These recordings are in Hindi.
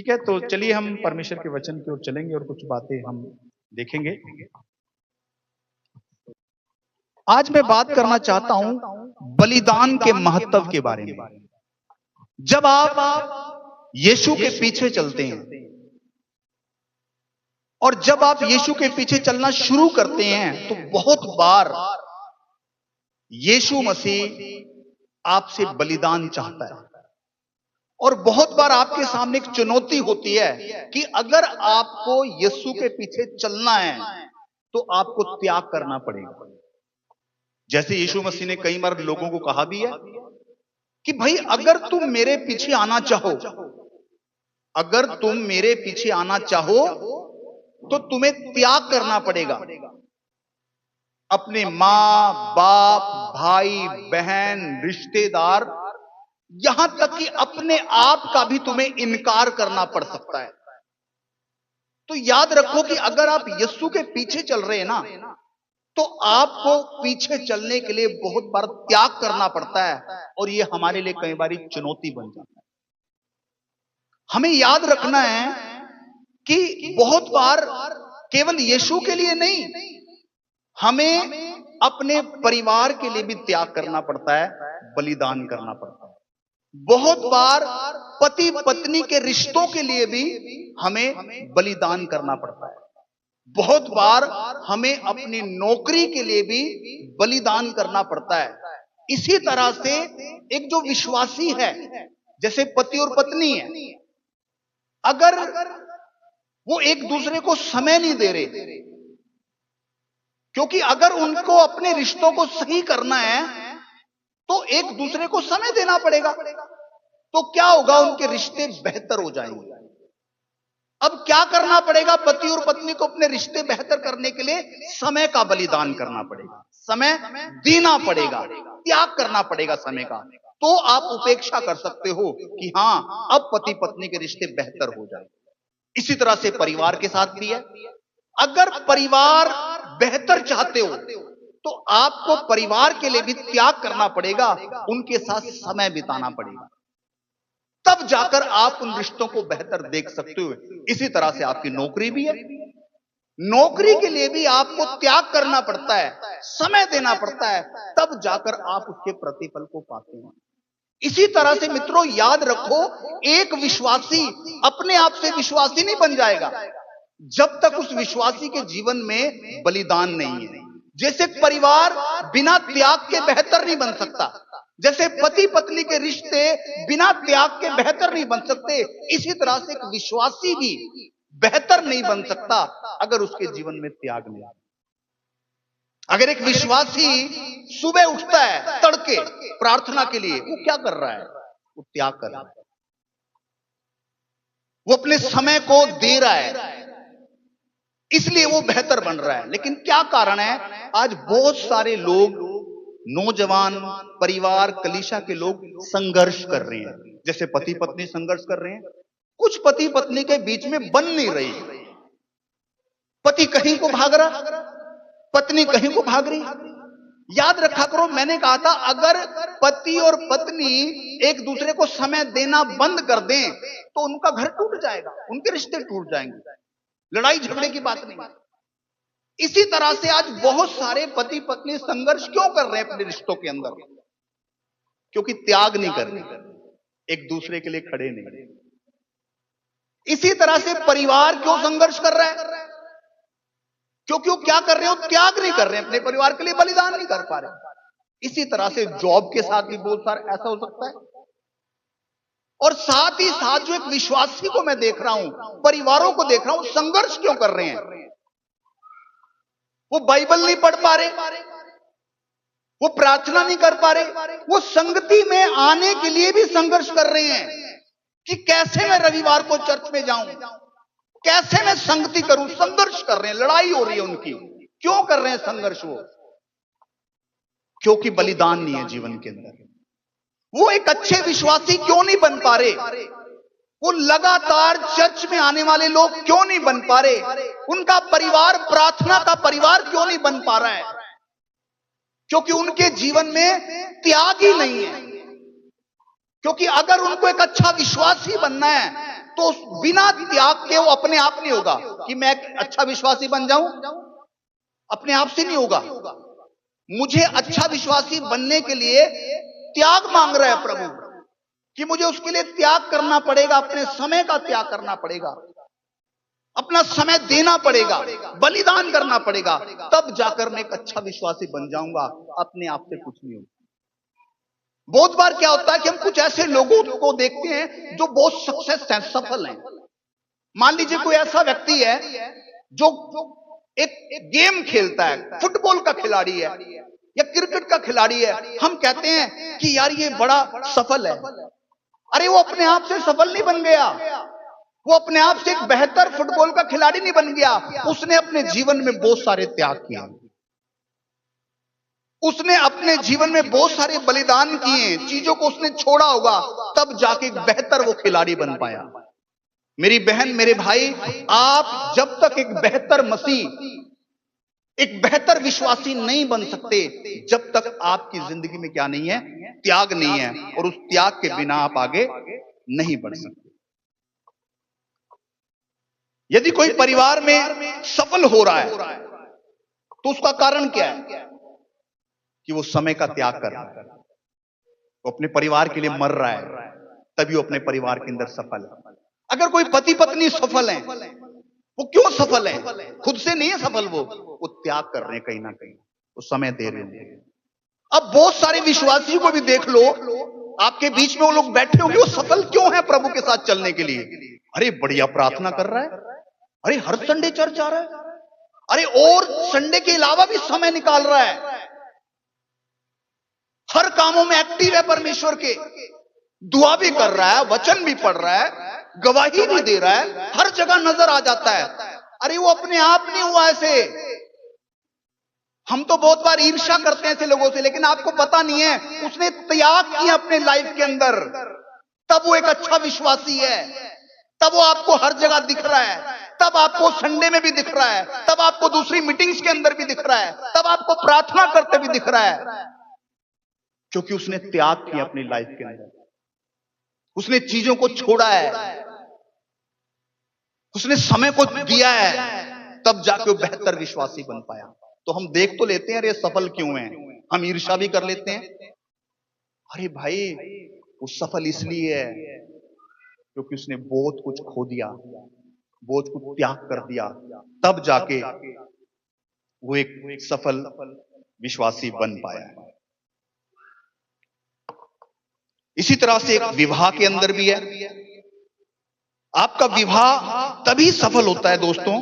ठीक है, तो चलिए हम परमेश्वर के वचन की ओर चलेंगे और कुछ बातें हम देखेंगे। आज मैं बात करना चाहता हूं बलिदान के महत्व के बारे में। जब आप यीशु के पीछे चलते हैं और जब आप यीशु के पीछे चलना शुरू करते हैं तो बहुत बार यीशु मसीह आपसे बलिदान चाहता है और बहुत बार आपके सामने एक चुनौती होती है कि अगर आपको यीशु के पीछे चलना है तो आपको त्याग करना पड़ेगा। जैसे यीशु मसीह ने कई बार लोगों को कहा भी है कि भाई अगर तुम मेरे पीछे आना चाहो, अगर तुम मेरे पीछे आना चाहो तो तुम्हें त्याग करना पड़ेगा। अपने मां बाप, भाई बहन, रिश्तेदार, यहां तक कि अपने आप का भी तुम्हें इनकार करना पड़ सकता है। तो याद रखो कि अगर आप यीशु के पीछे चल रहे हैं ना, तो आपको पीछे चलने के लिए बहुत बार त्याग करना पड़ता है और यह हमारे लिए कई बार चुनौती बन जाता है। हमें याद रखना है कि बहुत बार केवल यीशु के लिए नहीं, हमें अपने परिवार के लिए भी त्याग करना पड़ता है, बलिदान करना पड़ता है। बहुत बार पति पत्नी के रिश्तों के लिए भी हमें बलिदान करना पड़ता है। बहुत बार हमें अपनी नौकरी के लिए भी बलिदान करना पड़ता है। इसी तरह से एक जो विश्वासी है, जैसे पति और पत्नी है, अगर वो एक दूसरे को समय नहीं दे रहे, क्योंकि अगर उनको अपने रिश्तों को सही करना है तो एक दूसरे को समय देना पड़ेगा, तो क्या होगा, उनके रिश्ते बेहतर हो जाएंगे। अब क्या करना पड़ेगा, पति और पत्नी को अपने रिश्ते बेहतर करने के लिए समय का बलिदान करना पड़ेगा, समय देना पड़ेगा, त्याग करना पड़ेगा समय का। तो आप उपेक्षा कर सकते हो कि हां, अब पति पत्नी के रिश्ते बेहतर हो जाए। इसी तरह से परिवार के साथ भी है। अगर परिवार बेहतर चाहते हो तो आपको परिवार के लिए भी त्याग करना पड़ेगा, उनके साथ समय बिताना पड़ेगा, तब जाकर आप उन रिश्तों को बेहतर देख सकते हो। इसी तरह से आपकी नौकरी भी है। नौकरी के लिए भी आपको त्याग करना पड़ता है, समय देना पड़ता है, तब जाकर आप उसके प्रतिफल को पाते हैं। इसी तरह से मित्रों, याद रखो, एक विश्वासी अपने आप से विश्वासी नहीं बन जाएगा जब तक उस विश्वासी के जीवन में बलिदान नहीं है। जैसे परिवार बिना त्याग के बेहतर नहीं बन सकता, जैसे पति पत्नी के रिश्ते बिना त्याग के बेहतर नहीं बन सकते, इसी तरह से एक विश्वासी भी बेहतर नहीं बन सकता अगर उसके जीवन में त्याग नहीं है। अगर एक विश्वासी सुबह उठता है तड़के प्रार्थना के लिए, वो क्या कर रहा है, वो त्याग कर रहा है, वो अपने समय को दे रहा है, इसलिए वो बेहतर बन रहा है। लेकिन क्या कारण है, आज बहुत सारे लोग, नौजवान, परिवार, कलीसिया के लोग संघर्ष कर रहे हैं। जैसे पति पत्नी संघर्ष कर रहे हैं, कुछ पति पत्नी के बीच में बन नहीं रही। पति कहीं को भाग रहा, पत्नी कहीं को भाग रही। याद रखा करो, मैंने कहा था, अगर पति और पत्नी एक दूसरे को समय देना बंद कर दें तो उनका घर टूट जाएगा, उनके रिश्ते टूट जाएंगे, लड़ाई झगड़े की बात नहीं। इसी तरह से आज बहुत सारे पति पत्नी संघर्ष क्यों कर रहे हैं अपने रिश्तों के अंदर, क्योंकि त्याग नहीं कर रहे, एक दूसरे के लिए खड़े नहीं। इसी तरह से परिवार क्यों संघर्ष कर रहा है, क्योंकि वो क्या कर रहे हो, त्याग नहीं कर रहे हैं, अपने परिवार के लिए बलिदान नहीं कर पा रहे। इसी तरह से जॉब के साथ भी बहुत सारा ऐसा हो सकता है। और साथ ही साथ जो एक विश्वासी को मैं देख रहा हूं, परिवारों को देख रहा हूं, संघर्ष क्यों कर रहे हैं, वो बाइबल नहीं पढ़ पा रहे, वो प्रार्थना नहीं कर पा रहे, वो संगति में आने के लिए भी संघर्ष कर रहे हैं कि कैसे मैं रविवार को चर्च में जाऊं, कैसे मैं संगति करूं। संघर्ष कर रहे हैं, लड़ाई हो रही है उनकी। क्यों कर रहे हैं संघर्ष वो, क्योंकि बलिदान नहीं है जीवन के अंदर। वो एक अच्छे विश्वासी क्यों नहीं बन पा रहे, वो लगातार चर्च में आने वाले लोग क्यों नहीं बन पा रहे, उनका परिवार प्रार्थना का परिवार क्यों नहीं बन पा रहा है, क्योंकि उनके जीवन में त्याग ही नहीं है। क्योंकि अगर उनको एक अच्छा विश्वासी बनना है तो बिना त्याग के वो अपने आप नहीं होगा कि मैं एक अच्छा विश्वासी बन जाऊं, अपने आप से नहीं होगा। मुझे अच्छा विश्वासी बनने के लिए त्याग मांग रहा है प्रभु, कि मुझे उसके लिए त्याग करना पड़ेगा, अपने समय का त्याग करना पड़ेगा, अपना समय देना पड़ेगा, बलिदान करना पड़ेगा, तब जाकर मैं एक अच्छा विश्वासी बन जाऊंगा। अपने आप से कुछ नहीं होगा। बहुत बार क्या होता है कि हम कुछ ऐसे लोगों को देखते हैं जो बहुत सक्सेस हैं, सफल हैं। मान लीजिए कोई ऐसा व्यक्ति है जो एक गेम खेलता है, फुटबॉल का खिलाड़ी है या क्रिकेट का खिलाड़ी है, हम कहते हैं कि यार ये बड़ा सफल है। अरे वो अपने आप से सफल नहीं बन गया, वो अपने आप से एक बेहतर फुटबॉल का खिलाड़ी नहीं बन गया। उसने अपने जीवन में बहुत सारे त्याग किए, उसने अपने जीवन में बहुत सारे बलिदान किए, चीजों को उसने छोड़ा होगा, तब जाके एक बेहतर वो खिलाड़ी बन पाया। मेरी बहन, मेरे भाई, आप जब तक एक बेहतर मसीह, एक बेहतर विश्वासी नहीं बन सकते, जब तक आपकी जिंदगी में क्या नहीं है, त्याग नहीं है, और उस त्याग के बिना आप आगे नहीं बढ़ सकते। यदि कोई परिवार में सफल हो रहा है तो उसका कारण क्या है? कि वो समय का त्याग कर रहा है, वो अपने परिवार के लिए मर रहा है, तभी वो अपने परिवार के अंदर सफल है। अगर कोई पति पत्नी सफल है, वो क्यों सफल है? खुद से नहीं है सफल, वो त्याग कर रहे हैं, कहीं ना कहीं वो समय दे रहे हैं। अब बहुत सारे विश्वासियों को भी देख लो, आपके बीच में वो लोग बैठे होंगे, वो सफल क्यों है प्रभु के साथ चलने के लिए? अरे बढ़िया प्रार्थना कर रहा है, अरे हर संडे चर्च आ रहा है, अरे और संडे के अलावा भी समय निकाल रहा है, हर कामों में एक्टिव है परमेश्वर के, दुआ भी कर रहा है, वचन भी पढ़ रहा है, गवाही भी दे रहा है, हर जगह नजर आ जाता है। अरे वो अपने आप नहीं हुआ ऐसे। हम तो बहुत बार ईर्ष्या करते हैं ऐसे लोगों से, लेकिन आपको पता नहीं है उसने त्याग किया अपने लाइफ के अंदर, तब वो एक अच्छा विश्वासी है, तब वो आपको हर जगह दिख रहा है, तब आपको संडे में भी दिख रहा है, तब आपको दूसरी मीटिंग्स के अंदर भी दिख रहा है, तब आपको प्रार्थना करते भी दिख रहा है, क्योंकि उसने त्याग किया अपनी लाइफ के अंदर, उसने चीजों को छोड़ा है, उसने समय को दिया है, तब जाके वो बेहतर विश्वासी बन पाया। तो हम देख तो लेते हैं अरे सफल क्यों है, हम ईर्ष्या भी कर लेते हैं। अरे भाई वो सफल इसलिए है क्योंकि उसने बहुत कुछ खो दिया, बहुत कुछ त्याग कर दिया, तब जाके वो एक सफल विश्वासी बन पाया है। इसी तरह से एक विवाह के अंदर भी है। आपका विवाह तभी सफल होता है दोस्तों,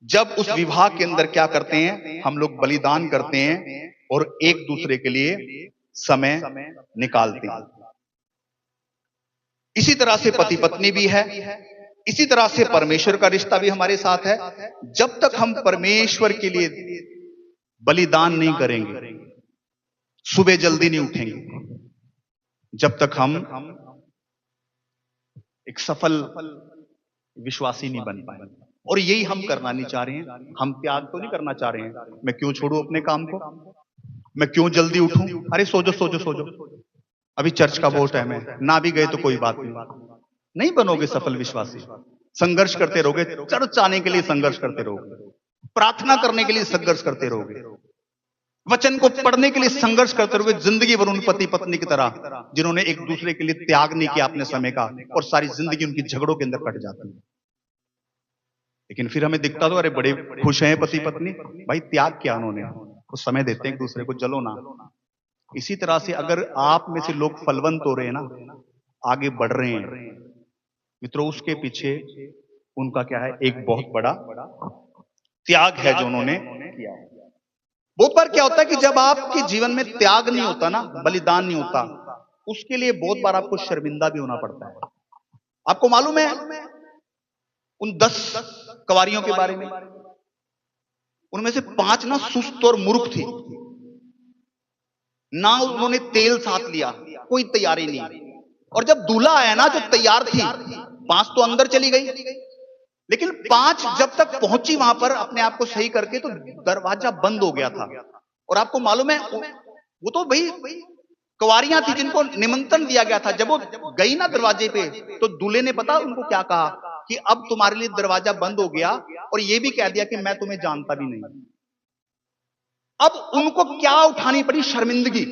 जब उस विवाह के अंदर क्या करते हैं, हम लोग बलिदान करते हैं और एक दूसरे के लिए समय निकालते हैं। इसी तरह से पति पत्नी भी है, इसी तरह से परमेश्वर का रिश्ता भी हमारे साथ है। जब तक हम परमेश्वर के लिए बलिदान नहीं करेंगे, सुबह जल्दी नहीं उठेंगे, जब तक हम एक सफल विश्वासी नहीं बन पाए। और यही हम करना नहीं चाह रहे हैं। हम त्याग तो नहीं करना चाह रहे हैं, मैं क्यों छोड़ूं अपने काम को, मैं क्यों जल्दी उठूं, अरे सो जाओ, अभी चर्च का बहुत टाइम है, ना भी गए तो कोई बात नहीं बनोगे सफल विश्वासी। संघर्ष करते रहोगे, चर्च आने के लिए संघर्ष करते रहोगे, प्रार्थना करने के लिए संघर्ष करते रहोगे, वचन को पढ़ने के लिए संघर्ष करते रहोगे, जिंदगी भर उन पति पत्नी की तरह जिन्होंने एक दूसरे के लिए त्याग नहीं किया अपने समय का, और सारी जिंदगी उनकी झगड़ों के अंदर कट जाती है। लेकिन फिर हमें दिखता तो अरे बड़े खुश हैं पति पत्नी, भाई त्याग किया उन्होंने, वो समय देते हैं एक दूसरे को, जलो ना। इसी तरह से अगर आप में से लोग फलवंत हो रहे हैं ना, आगे बढ़ रहे हैं मित्रों, उसके पीछे उनका क्या है, एक बहुत बड़ा त्याग है जो उन्होंने किया है। बहुत बार क्या होता है कि जब आपके जीवन में त्याग नहीं होता ना, बलिदान नहीं होता, उसके लिए बहुत बार आपको शर्मिंदा भी होना पड़ता है। आपको मालूम है उन 10 कवारियों के बारे में, उनमें से 5 ना सुस्त और मूर्ख थी, ना उन्होंने तेल साथ लिया, कोई तैयारी नहीं। और जब दूल्हा आया ना, जो तैयार थी, 5 तो अंदर चली गई, लेकिन 5 जब तक पहुंची वहां पर अपने आप को सही करके, तो दरवाजा बंद हो गया था। और आपको मालूम है वो तो भाई कुंवारियां थी जिनको निमंत्रण दिया गया था, जब वो गई ना दरवाजे पे, तो दूल्हे ने पता उनको क्या कहा कि अब तुम्हारे लिए दरवाजा बंद हो गया, और ये भी कह दिया कि मैं तुम्हें जानता भी नहीं। अब उनको क्या उठानी पड़ी? शर्मिंदगी।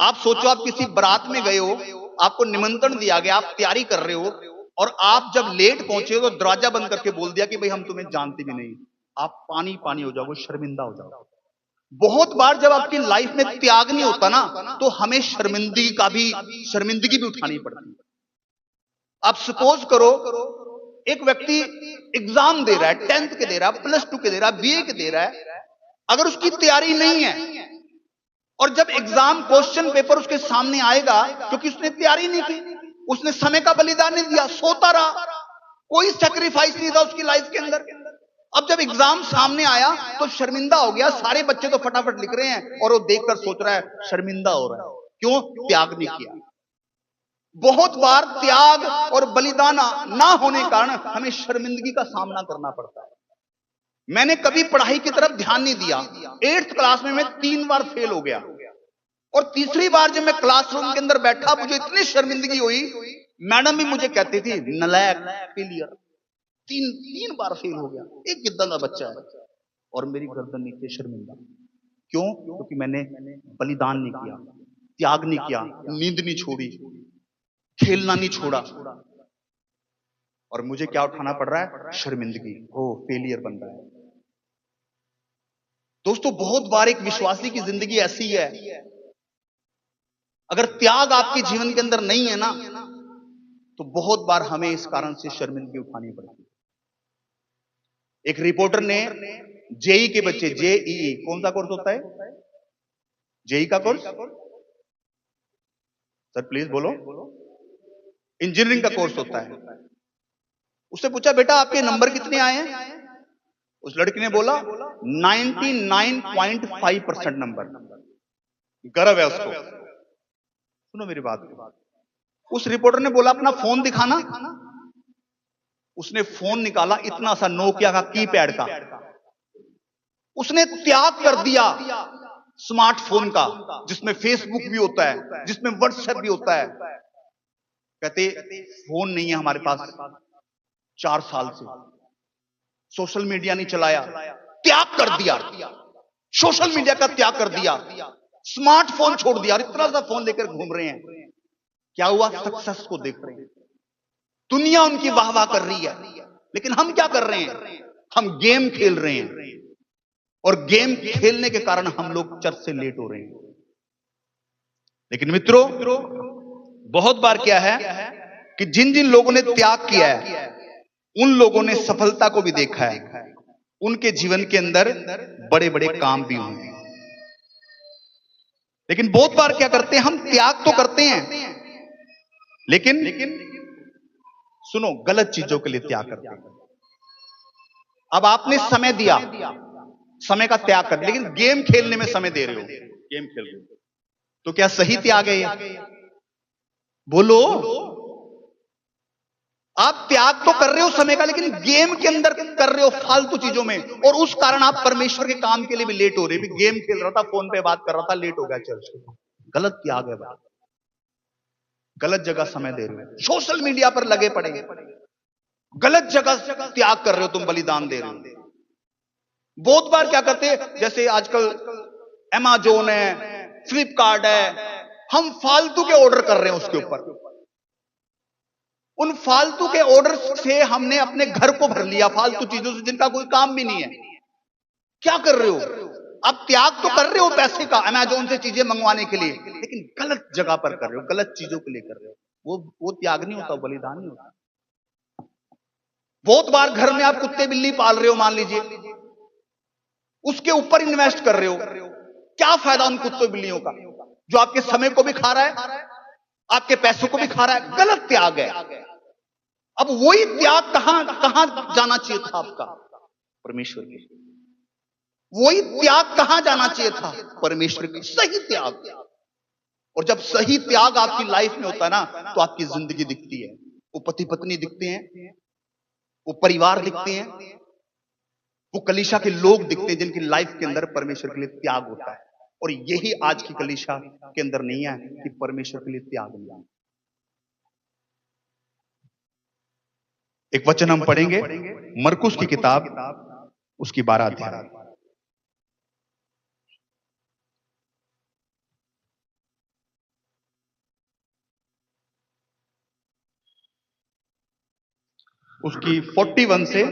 आप सोचो, आप किसी बारात में गए हो, आपको निमंत्रण दिया गया, आप तैयारी कर रहे हो, और आप जब लेट पहुंचे हो तो दरवाजा बंद करके बोल दिया कि भाई हम तुम्हें जानते भी नहीं। आप पानी पानी हो जाओगे, शर्मिंदा हो जाओगे। बहुत बार जब आपकी लाइफ में त्याग नहीं होता ना, तो हमें शर्मिंदगी भी उठानी पड़ती है। आप सपोज करो, एक व्यक्ति एग्जाम दे रहा है, 10th के दे रहा है, +2 के दे रहा है, BA के दे रहा है, अगर उसकी तैयारी नहीं है, और जब एग्जाम क्वेश्चन पेपर उसके सामने आएगा, क्योंकि उसने तैयारी नहीं की, उसने समय का बलिदान नहीं दिया, सोता रहा, कोई सेक्रीफाइस नहीं था उसकी लाइफ के अंदर। अब जब एग्जाम सामने आया तो शर्मिंदा हो गया। सारे बच्चे तो फटाफट लिख रहे हैं और वो देखकर सोच रहा है, शर्मिंदा हो रहा है, क्यों? त्याग नहीं किया। बहुत बार त्याग और बलिदान ना होने के कारण हमें शर्मिंदगी का सामना करना पड़ता है। मैंने कभी पढ़ाई की तरफ ध्यान नहीं दिया। 8th क्लास में मैं 3 बार फेल हो गया, और तीसरी बार जब मैं क्लासरूम के अंदर बैठा, मुझे इतनी शर्मिंदगी हुई, मैडम भी मुझे कहती थी, नलायक, फेलियर। 3 बार फेल हो गया, एक गिद्दा का बच्चा है, और मेरी गर्दन नीचे, शर्मिंदा। क्यों? क्योंकि मैंने बलिदान नहीं किया, त्याग नहीं किया, नींद नहीं छोड़ी, खेलना नहीं छोड़ा, और मुझे क्या उठाना पड़ रहा है? शर्मिंदगी। हो, फेलियर बन रहा है। दोस्तों, बहुत बार एक विश्वासी की जिंदगी ऐसी है, अगर त्याग आपके जीवन के अंदर नहीं है ना, तो बहुत बार हमें इस कारण से शर्मिंदगी उठानी पड़ती है। एक रिपोर्टर ने जेई के बच्चे, जेईई कौन सा कोर्स होता है? जेई का कोर्स? सर प्लीज बोलो। इंजीनियरिंग का कोर्स होता है। उससे पूछा, बेटा आपके नंबर कितने आए हैं? उस लड़की ने बोला 99.5% नंबर। गर्व है उसको। सुनो मेरी बात। उस रिपोर्टर ने बोला, अपना फोन दिखाना। उसने फोन निकाला, इतना सा नोकिया का कीपैड का। उसने त्याग कर दिया स्मार्टफोन का, जिसमें फेसबुक भी होता है, जिसमें व्हाट्सएप भी होता है। कहते फोन नहीं है हमारे पास 4 साल से, सोशल मीडिया नहीं चलाया, त्याग कर दिया, सोशल मीडिया का त्याग कर दिया, स्मार्टफोन छोड़ दिया, और इतना सा फोन लेकर घूम रहे हैं। क्या हुआ? सक्सेस को देख रहे हैं, दुनिया उनकी वाह वाह कर रही है, लेकिन हम क्या कर रहे हैं? हम गेम खेल रहे हैं, और गेम खेलने के कारण हम लोग चर्च से लेट हो रहे हैं। लेकिन मित्रों, बहुत बार क्या है कि जिन जिन लोगों ने त्याग किया है, उन लोगों ने सफलता को भी देखा है, उनके जीवन के अंदर बड़े बड़े काम भी हुए। लेकिन बहुत बार क्या करते हैं, हम त्याग तो करते हैं, लेकिन सुनो, गलत चीजों के लिए त्याग करते हैं। अब आपने समय दिया, समय का त्याग कर, लेकिन गेम खेलने में समय दे रहे हो, गेम खेल रहे हो, तो क्या सही त्याग है ये? बोलो। आप त्याग तो कर रहे हो समय का, लेकिन गेम के अंदर कर रहे हो, फालतू चीजों में, और उस कारण आप परमेश्वर के काम के लिए भी लेट हो रहे हो। गेम खेल रहा था, फोन पे बात कर रहा था, लेट हो गया चर्च। गलत त्याग है भाई, गलत जगह समय दे रहे हो, सोशल मीडिया पर लगे पड़े, गलत जगह त्याग कर रहे हो, तुम बलिदान दे रहे हो। बहुत बार क्या करते हैं, जैसे आजकल Amazon है, फ्लिपकार्ट है, हम फालतू के ऑर्डर कर रहे हैं उसके ऊपर। उन फालतू के ऑर्डर से हमने अपने घर को भर लिया, फालतू चीजों से जिनका कोई काम भी नहीं है। क्या कर रहे हो? आप त्याग तो कर रहे हो पैसे का, Amazon से चीजें मंगवाने के लिए, लेकिन गलत जगह पर कर रहे हो, गलत चीजों के लिए कर रहे हो। वो त्याग नहीं होता, बलिदान नहीं होता। बहुत बार घर में आप कुत्ते बिल्ली पाल रहे हो, मान लीजिए, उसके ऊपर इन्वेस्ट कर रहे हो। क्या फायदा उन कुत्तों बिल्लियों का, जो आपके समय को भी खा रहा है, आपके पैसों को भी खा रहा है। गलत त्याग है। अब वही त्याग कहां जाना चाहिए था आपका? परमेश्वर के। वही त्याग कहां जाना चाहिए था? परमेश्वर के। सही त्याग। और जब सही त्याग आपकी लाइफ में होता है ना, तो आपकी जिंदगी दिखती है। वो पति पत्नी दिखते हैं, वो परिवार दिखते हैं, वो कलीसिया के लोग दिखते हैं, जिनकी लाइफ के अंदर परमेश्वर के लिए त्याग होता है। और यही आज की कलीसिया के अंदर नहीं है कि परमेश्वर के लिए त्याग नहीं है। एक वचन हम पढ़ेंगे, मरकुस की किताब उसकी 12 अध्याय। उसकी 41 से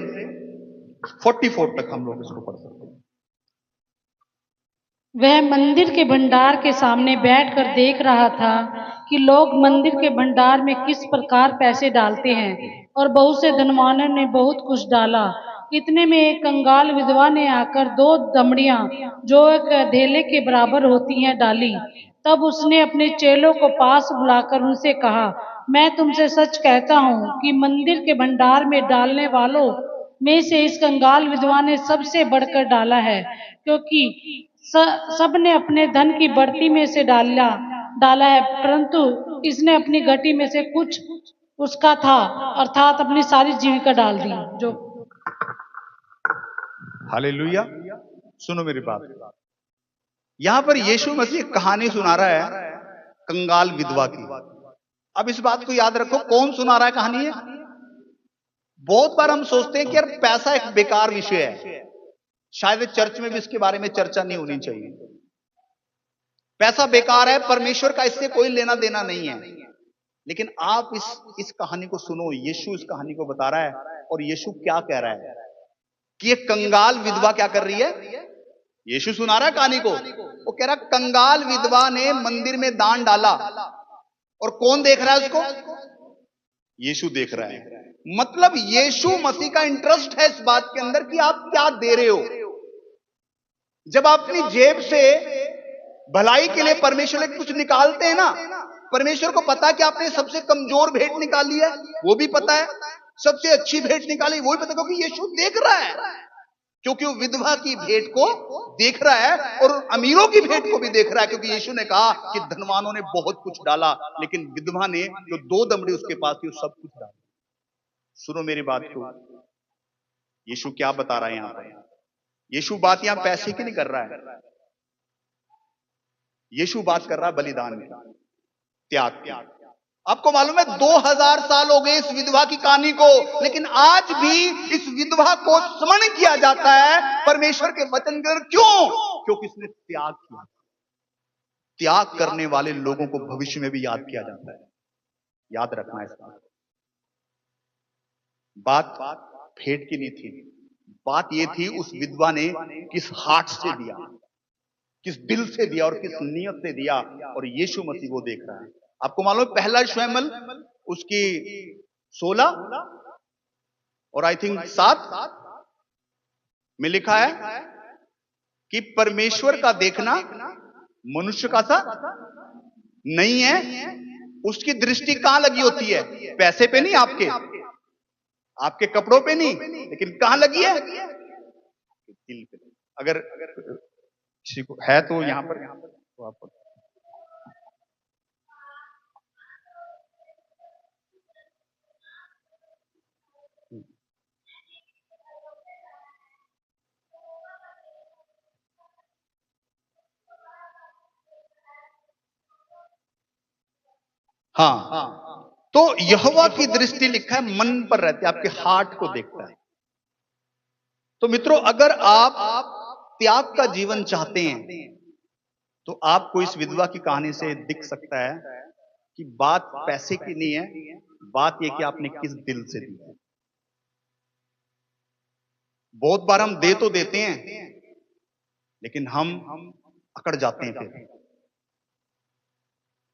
44 तक हम लोग इसको पढ़ सकते हैं। वह मंदिर के भंडार के सामने बैठकर देख रहा था कि लोग मंदिर के भंडार में किस प्रकार पैसे डालते हैं, और बहुत से धनवानों ने बहुत कुछ डाला। इतने में एक कंगाल विधवा ने आकर 2 दमड़ियां, जो एक धेले के बराबर होती हैं, डाली। तब उसने अपने चेलों को पास बुलाकर उनसे कहा, मैं तुमसे सच कहता हूँ कि मंदिर के भंडार में डालने वालों में से इस कंगाल विधवा ने सबसे बढ़कर डाला है, क्योंकि सब ने अपने धन की बढ़ती में से डाला है, परंतु इसने अपनी घटी में से कुछ उसका था, अर्थात अपनी सारी जीविका डाल दी। जो हालेलुया। सुनो मेरी बात, यहां पर यीशु मसीह कहानी सुना रहा है कंगाल विधवा की। अब इस बात को याद रखो, कौन सुना रहा है कहानी है? बहुत बार हम सोचते हैं कि यार पैसा एक बेकार विषय है, शायद चर्च में भी इसके बारे में चर्चा नहीं होनी चाहिए। पैसा बेकार है, परमेश्वर का इससे कोई लेना देना नहीं है। लेकिन आप इस कहानी को सुनो, यीशु इस कहानी को बता रहा है, और यीशु क्या कह रहा है कि एक कंगाल विधवा क्या कर रही है। यीशु सुना रहा है कहानी को, वो कह रहा कंगाल विधवा ने मंदिर में दान डाला, और कौन देख रहा है उसको? यीशु देख रहा है। मतलब यीशु मसीह का इंटरेस्ट है इस बात के अंदर कि आप क्या दे रहे हो। जब आप अपनी जेब से भलाई के लिए परमेश्वर के कुछ निकालते हैं ना, परमेश्वर को पता है कि आपने सबसे कमजोर भेंट निकाली है, वो भी पता है, सबसे अच्छी भेंट निकाली वो भी पता है, क्योंकि यीशु देख रहा है। क्योंकि वो विधवा की भेंट को देख रहा है और अमीरों की भेंट को भी देख रहा है, क्योंकि यीशु ने कहा कि धनवानों ने बहुत कुछ डाला, लेकिन विधवा ने जो 2 दमड़ी उसके पास थी वो सब कुछ डाला। सुनो मेरी बात को, यीशु क्या बता रहा है यहां पर? यीशु बात यहां पैसे की नहीं कर रहा है, यीशु बात कर रहा है बलिदान में, त्याग की। आपको मालूम है 2000 साल हो गए इस विधवा की कहानी को, लेकिन आज भी इस विधवा को स्मरण किया जाता है परमेश्वर के वचन के। क्यों? क्योंकि इसने त्याग किया। त्याग करने वाले लोगों को भविष्य में भी याद किया जाता है। याद रखना इसका। बात भेंट की नहीं थी, बात यह थी उस विधवा ने किस हार्ट से दिया, किस दिल से दिया और किस नियत से दिया, और यीशु मसीह वो देख रहा है। आपको मालूम है पहला शमूएल उसकी 16 और आई थिंक 7 में लिखा है कि परमेश्वर का देखना मनुष्य का सा नहीं है। उसकी दृष्टि कहां लगी होती है? पैसे पे नहीं, आपके कपड़ों पे नहीं, लेकिन कहां लगी है? दिल पे। अगर किसी को है तो यहां पर तो आप हाँ, तो यहोवा की दृष्टि लिखा है मन पर रहती है, आपके हार्ट को देखता है। तो मित्रों, अगर आप त्याग का जीवन चाहते हैं तो आपको इस विधवा की कहानी से दिख सकता है कि बात पैसे की नहीं है, बात यह कि आपने किस दिल से दी है। बहुत बार हम दे तो देते हैं, लेकिन हम अकड़ जाते हैं। फिर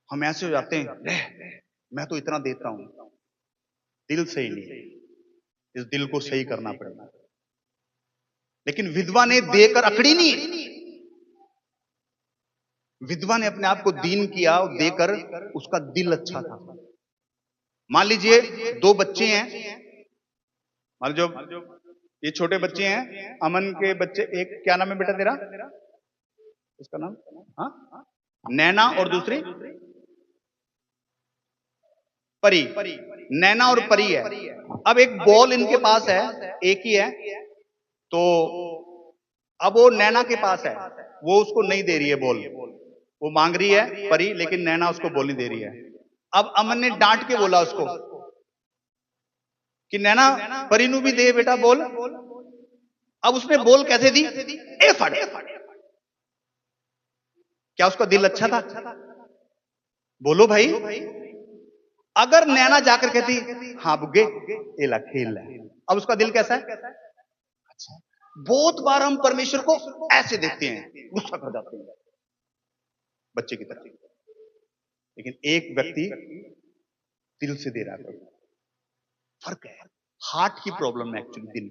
हम ऐसे हो जाते हैं, मैं तो इतना देता हूं, दिल से ही नहीं। इस दिल को सही करना पड़ेगा। लेकिन विधवा ने देकर अकड़ी नहीं, विधवा ने अपने आप को दीन किया और देकर उसका दिल अच्छा था। मान लीजिए 2 बच्चे हैं, मान जो ये छोटे बच्चे हैं, अमन के बच्चे, एक क्या नाम है बेटा तेरा? उसका नाम हाँ नैना, और दूसरी परी। नैना और परी है। अब एक बॉल इनके पास है, एक ही है, तो अब वो नैना के पास है, वो उसको नहीं दे रही है बोल, वो मांग रही है परी, लेकिन नैना उसको बोल नहीं दे रही है। अब अमन ने डांट के बोला उसको कि नैना परी नू भी दे बेटा बोल। अब उसने बोल कैसे दी, ए फड़। क्या उसका दिल अच्छा था? बोलो भाई। अगर नैना जाकर कहती हाँ बुग्गे एला खेल ले, अब उसका दिल कैसा है? अच्छा। बहुत बार हम परमेश्वर को ऐसे देखते हैं, गुस्सा कर जाते हैं बच्चे की तरह, लेकिन एक व्यक्ति दिल से दे रहा है। फर्क है, हार्ट की प्रॉब्लम है एक्चुअली,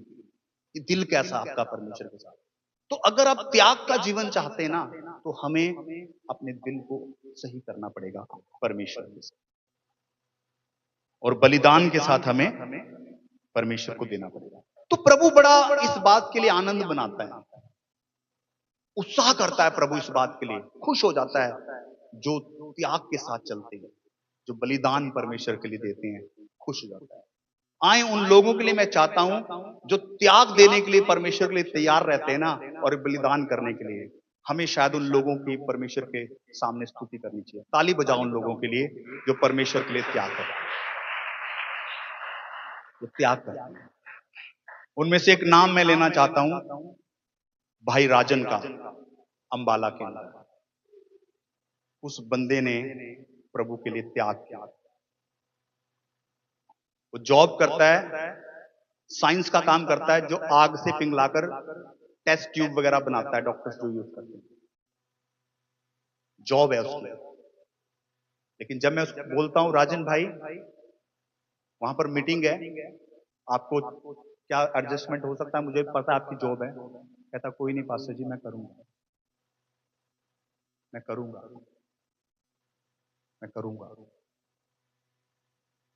दिल कैसा आपका परमेश्वर के साथ। तो अगर आप त्याग का जीवन चाहते हैं ना, तो हमें अपने दिल को सही करना पड़ेगा परमेश्वर के साथ, और बलिदान के साथ हमें परमेश्वर को देना पड़ेगा। तो प्रभु बड़ा इस बात के लिए आनंद बनाता है, उत्साह करता है प्रभु इस बात के लिए, खुश हो जाता है जो त्याग के साथ चलते हैं, जो बलिदान परमेश्वर के लिए देते हैं, खुश हो जाता है। आए उन लोगों के लिए मैं चाहता हूं जो त्याग देने के लिए परमेश्वर के लिए तैयार रहते हैं ना, और बलिदान करने के लिए। हमें शायद उन लोगों की परमेश्वर के सामने स्तुति करनी चाहिए। ताली बजाओ उन लोगों के लिए जो परमेश्वर के लिए त्याग करते हैं, जो त्याग करते हैं। उनमें से एक नाम मैं लेना चाहता हूं, भाई राजन का, अंबाला के अंदर। उस बंदे ने प्रभु के लिए त्याग किया। वो जॉब करता है, साइंस का काम करता है, जो आग से पिघलाकर टेस्ट ट्यूब वगैरह बनाता है, डॉक्टर्स जो यूज करते हैं, जॉब है उसकी। लेकिन जब मैं उसको बोलता हूं राजन भाई वहां पर मीटिंग है, आपको क्या एडजस्टमेंट हो सकता है, मुझे पता है आपकी जॉब है। कहता कोई नहीं पास्टर जी, मैं करूंगा, मैं करूंगा, मैं करूंगा।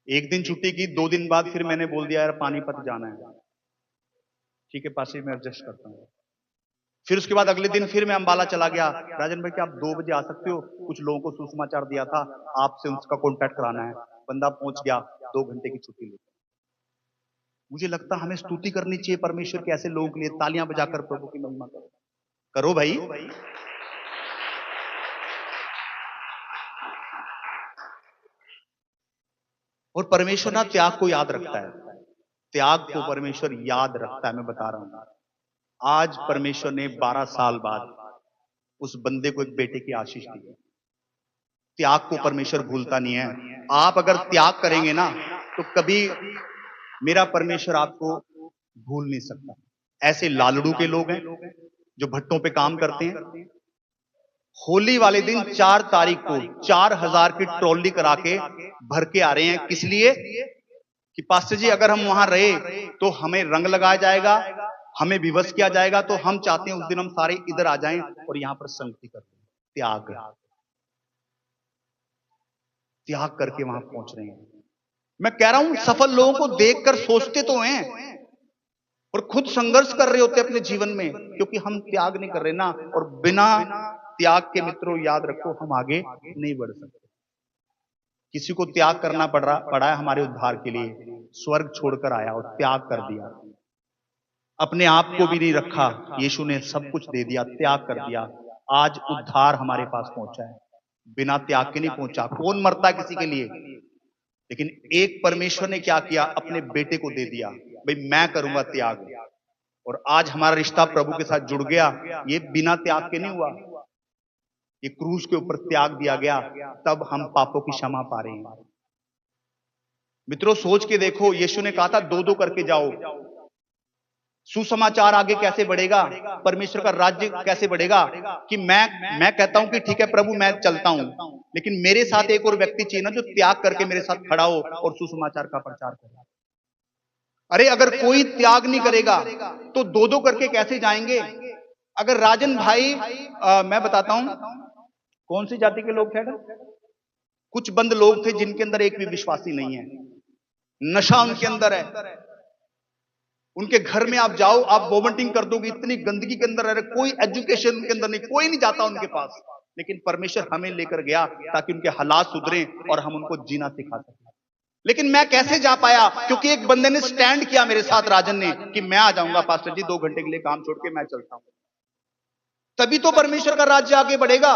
एक दिन छुट्टी की, 2 दिन बाद फिर मैंने बोल दिया यार पानीपत जाना है। ठीक है पास्टर जी, मैं एडजस्ट करता हूँ। फिर उसके बाद अगले दिन फिर मैं अंबाला चला गया। राजन भाई क्या आप 2 बजे आ सकते हो, कुछ लोगों को सुसमाचार दिया था, आपसे उसका कॉन्टैक्ट कराना है। बंदा पहुंच गया, 2 घंटे की छुट्टी लेकर। मुझे लगता हमें स्तुति करनी चाहिए परमेश्वर के ऐसे लोगों के लिए, तालियां बजाकर प्रभु की महिमा करो। करो भाई। और परमेश्वर ना त्याग को याद रखता है, त्याग को परमेश्वर याद रखता है। मैं बता रहा हूं, आज परमेश्वर ने 12 साल बाद उस बंदे को एक बेटे की आशीष दी है। त्याग को परमेश्वर भूलता नहीं है। आप अगर त्याग करेंगे ना, तो कभी मेरा परमेश्वर आपको भूल नहीं सकता। ऐसे लालड़ू के लोग हैं जो भट्टों पे काम करते हैं, होली वाले दिन 4 तारीख को 4000 की ट्रॉली करा के भर के आ रहे हैं। किस लिए? कि पास्टर जी अगर हम वहां रहे तो हमें रंग लगाया जाएगा, हमें विवश किया जाएगा, तो हम चाहते हैं उस दिन हम सारे इधर आ जाएं और यहां पर संगति करें। त्याग, त्याग करके वहां पहुंच रहे हैं। मैं कह रहा हूं सफल लोगों को देखकर सोचते तो हैं और खुद संघर्ष कर रहे होते अपने जीवन में, क्योंकि हम त्याग नहीं कर रहे ना। और बिना त्याग के मित्रों याद रखो हम आगे नहीं बढ़ सकते। किसी को त्याग करना पड़ा है हमारे उद्धार के लिए, स्वर्ग छोड़कर आया और त्याग कर दिया, अपने आप को भी नहीं रखा, यीशु ने सब कुछ दे दिया, त्याग कर दिया। आज उद्धार हमारे पास पहुंचा है, बिना त्याग के नहीं पहुंचा। कौन मरता किसी के लिए, लेकिन एक परमेश्वर ने क्या किया, अपने बेटे को दे दिया, भाई मैं करूंगा त्याग। और आज हमारा रिश्ता प्रभु के साथ जुड़ गया, ये बिना त्याग के नहीं हुआ, ये क्रूस के ऊपर त्याग दिया गया, तब हम पापों की क्षमा पा रहे हैं। मित्रों सोच के देखो, यीशु ने कहा था 2-2 करके जाओ। सुसमाचार आगे कैसे बढ़ेगा, परमेश्वर का राज्य कैसे बढ़ेगा? कि मैं कहता हूं कि ठीक है प्रभु मैं चलता हूं, लेकिन मेरे साथ एक और व्यक्ति चाहिए ना जो त्याग करके मेरे साथ खड़ा हो और सुसमाचार का प्रचार करे। अरे अगर कोई त्याग नहीं करेगा तो 2-2 करके कैसे जाएंगे? अगर राजन भाई मैं बताता हूं कौन सी जाति के लोग थे, कुछ बंद लोग थे जिनके अंदर एक भी विश्वासी नहीं है, नशा उनके अंदर है। उनके घर में आप जाओ, आप वॉमिटिंग कर दोगे, इतनी गंदगी के अंदर रह, कोई एजुकेशन उनके अंदर नहीं, कोई नहीं जाता उनके पास। लेकिन परमेश्वर हमें लेकर गया ताकि उनके हालात सुधरे और हम उनको जीना सिखा सकें। लेकिन मैं कैसे जा पाया? क्योंकि एक बंदे ने स्टैंड किया मेरे साथ, राजन ने, कि मैं आ जाऊंगा पास्टर जी, 2 घंटे के लिए काम छोड़ के मैं चलता हूं। तभी तो परमेश्वर का राज्य आगे बढ़ेगा।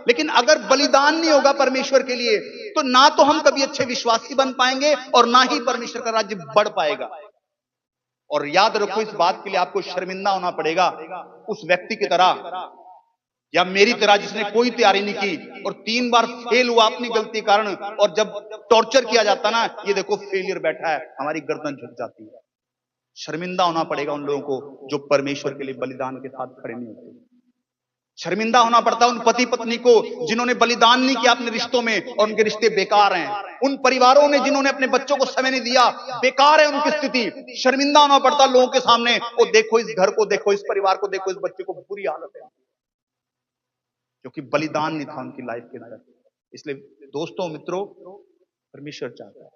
लेकिन अगर बलिदान नहीं होगा परमेश्वर के लिए, तो ना तो हम कभी अच्छे विश्वासी बन पाएंगे और ना ही परमेश्वर का राज्य बढ़ पाएगा। और याद रखो, इस बात के लिए आपको शर्मिंदा होना पड़ेगा उस व्यक्ति की तरह या मेरी तरह जिसने कोई तैयारी नहीं की और 3 बार फेल हुआ अपनी गलती कारण, और जब टॉर्चर किया जाता ना, ये देखो फेलियर बैठा है, हमारी गर्दन झुक जाती है। शर्मिंदा होना पड़ेगा उन लोगों को जो परमेश्वर के लिए बलिदान के साथ खड़े नहीं होते। शर्मिंदा होना पड़ता है उन पति पत्नी को जिन्होंने बलिदान नहीं किया अपने रिश्तों में और उनके रिश्ते बेकार हैं। उन परिवारों ने जिन्होंने अपने बच्चों को समय नहीं दिया, बेकार है उनकी स्थिति। शर्मिंदा होना पड़ता है लोगों के सामने, वो देखो इस घर को, देखो इस परिवार को, देखो इस बच्चे को, बुरी हालत है, क्योंकि बलिदान नहीं था उनकी लाइफ के अंदर। इसलिए दोस्तों, मित्रों, परमेश्वर चाहता है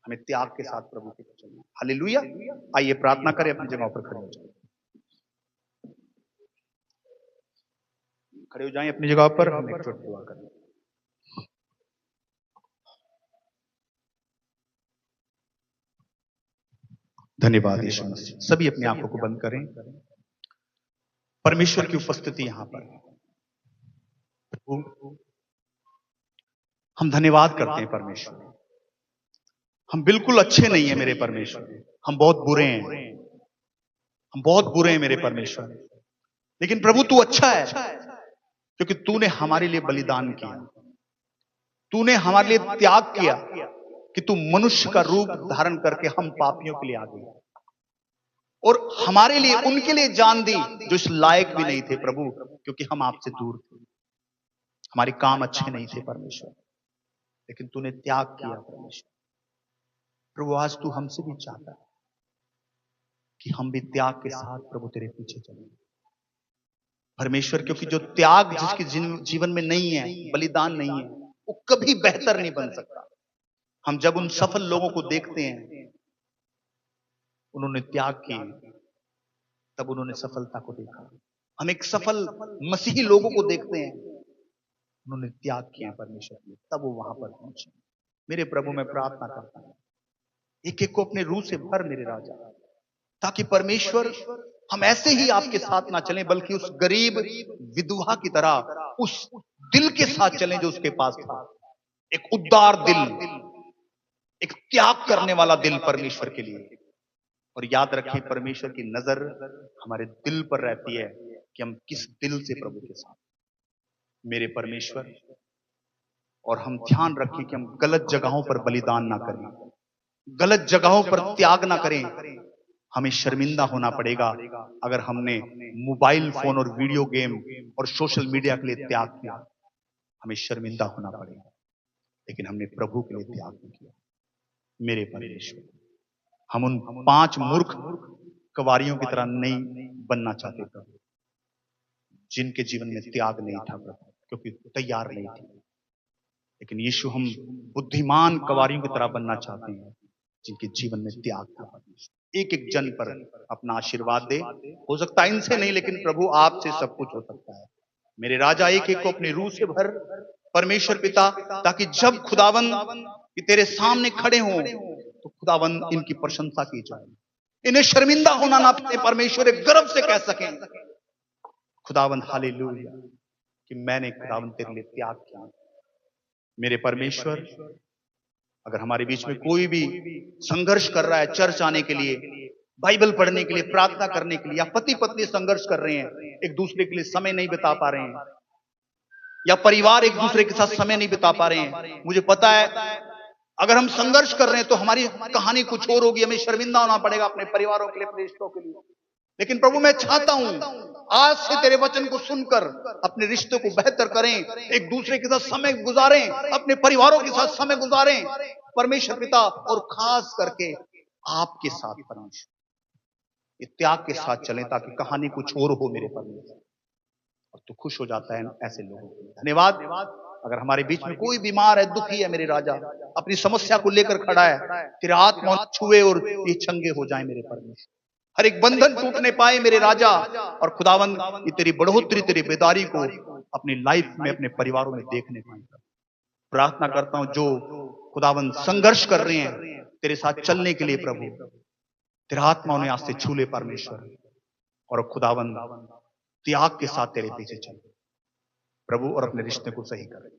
हमें त्याग के साथ प्रभु के पीछे चलना। हालेलुया। आइए प्रार्थना करें, अपनी जगह पर खड़े हो जाए, खड़े हो जाएं अपनी जगह पर। हम एक छोटी दुआ करें। धन्यवाद यीशु मसीह। सभी अपनी आंखों को बंद करें। परमेश्वर की उपस्थिति यहां पर है। हम धन्यवाद करते हैं परमेश्वर। हम बिल्कुल अच्छे नहीं है मेरे परमेश्वर, हम बहुत बुरे हैं, हम बहुत बुरे हैं मेरे परमेश्वर। लेकिन प्रभु तू अच्छा है, क्योंकि तूने हमारे लिए बलिदान किया, तूने हमारे लिए त्याग किया कि तू मनुष्य का रूप धारण करके हम पापियों के लिए आ गया और हमारे लिए, उनके लिए जान दी जो इस लायक भी नहीं थे प्रभु, क्योंकि हम आपसे दूर थे, हमारे काम अच्छे नहीं थे परमेश्वर, लेकिन तूने त्याग किया परमेश्वर। प्रभु आज तू हमसे भी चाहता है कि हम भी त्याग के साथ प्रभु तेरे पीछे चलें परमेश्वर, क्योंकि जो त्याग जिसके जीवन में नहीं है, बलिदान नहीं है, वो कभी बेहतर नहीं बन सकता। हम जब उन सफल लोगों को देखते हैं, उन्होंने त्याग किए, तब उन्होंने सफलता को देखा। हम एक सफल मसीही लोगों को देखते हैं, उन्होंने त्याग किया परमेश्वर के लिए, तब वो वहां पर पहुंचे। मेरे प्रभु, मैं प्रार्थना करता हूं, एक एक को अपने रूह से भर मेरे राजा, ताकि परमेश्वर हम ऐसे ही आपके साथ ना चलें, बल्कि उस गरीब विधवा की तरह उस दिल के साथ चलें जो उसके पास था। एक उदार दिल, एक त्याग करने वाला दिल परमेश्वर के लिए। और याद रखिए, परमेश्वर की नजर हमारे दिल पर रहती है कि हम किस दिल से प्रभु के साथ मेरे परमेश्वर। और हम ध्यान रखें कि हम गलत जगहों पर बलिदान ना करें, गलत जगहों पर त्याग ना करें। हमें शर्मिंदा होना पड़ेगा अगर हमने मोबाइल फोन और वीडियो गेम और सोशल मीडिया के लिए त्याग किया, हमें शर्मिंदा होना पड़ेगा। लेकिन हमने प्रभु के लिए त्याग नहीं किया। मेरे परमेश्वर, हम उन 5 मूर्ख कवारियों की तरह नहीं बनना चाहते प्रभु, जिनके जीवन में त्याग नहीं था प्रभु, क्योंकि तैयार नहीं थी। लेकिन यीशु, हम बुद्धिमान कवारियों की तरह बनना चाहते हैं जिनके जीवन में त्याग था परमेश्वर। एक एक जन पर अपना आशीर्वाद दे। हो सकता है इनसे नहीं, लेकिन प्रभु आपसे सब कुछ हो सकता है। मेरे राजा, एक एक को अपनी रूह से भर परमेश्वर पिता, ताकि जब खुदावन तेरे सामने खड़े हों तो खुदावन इनकी प्रशंसा की जाए, इन्हें शर्मिंदा होना ना पड़े परमेश्वर, एक गर्व से कह सकें खुदावन हालेलुया कि मैंने खुदावन तेरे लिए त्याग किया। मेरे परमेश्वर, अगर हमारे बीच में कोई भी संघर्ष कर रहा है चर्च आने के लिए, बाइबल पढ़ने के लिए, प्रार्थना करने के लिए, या पति पत्नी संघर्ष कर रहे हैं, एक दूसरे के लिए समय नहीं बिता पा रहे हैं, या परिवार एक दूसरे के साथ समय नहीं बिता पा रहे हैं, मुझे पता है अगर हम संघर्ष कर रहे हैं तो हमारी कहानी कुछ और होगी, हमें शर्मिंदा होना पड़ेगा अपने परिवारों के लिए, अपने रिश्तों के लिए। लेकिन प्रभु, मैं चाहता हूं आज से तेरे वचन को सुनकर अपने रिश्तों को बेहतर करें, एक दूसरे के साथ समय गुजारें, अपने परिवारों के साथ समय गुजारें परमेश्वर पिता, और खास करके आपके साथ परमेश्वर ये त्याग के साथ चलें, ताकि कहानी कुछ और हो मेरे परमेश्वर, और तू खुश हो जाता है ऐसे लोगों को। धन्यवाद। अगर हमारे बीच में कोई बीमार है, दुखी है मेरे राजा, अपनी समस्या को लेकर खड़ा है, तेरे आत्मा छुए और ये चंगे हो जाए मेरे परमेश्वर, हर एक बंधन टूटने पाए मेरे राजा। और खुदावन, ये तेरी बढ़ोतरी, तेरी बेदारी को अपनी लाइफ में, अपने परिवारों में देखने पाए। प्रार्थना करता हूं जो खुदावन संघर्ष कर रहे हैं तेरे साथ चलने के लिए प्रभु, तेरा आत्मा उन्हें आज से छू ले परमेश्वर। और खुदावन, त्याग के साथ तेरे पीछे चल प्रभु और अपने रिश्ते को सही कर।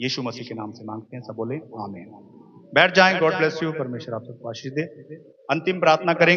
यीशु मसीह के नाम से मांगते हैं, सब बोले आमीन। बैठ जाएं, गॉड ब्लेस यू, परमेश्वर आप सबको आशीष दे। अंतिम प्रार्थना करेंगे।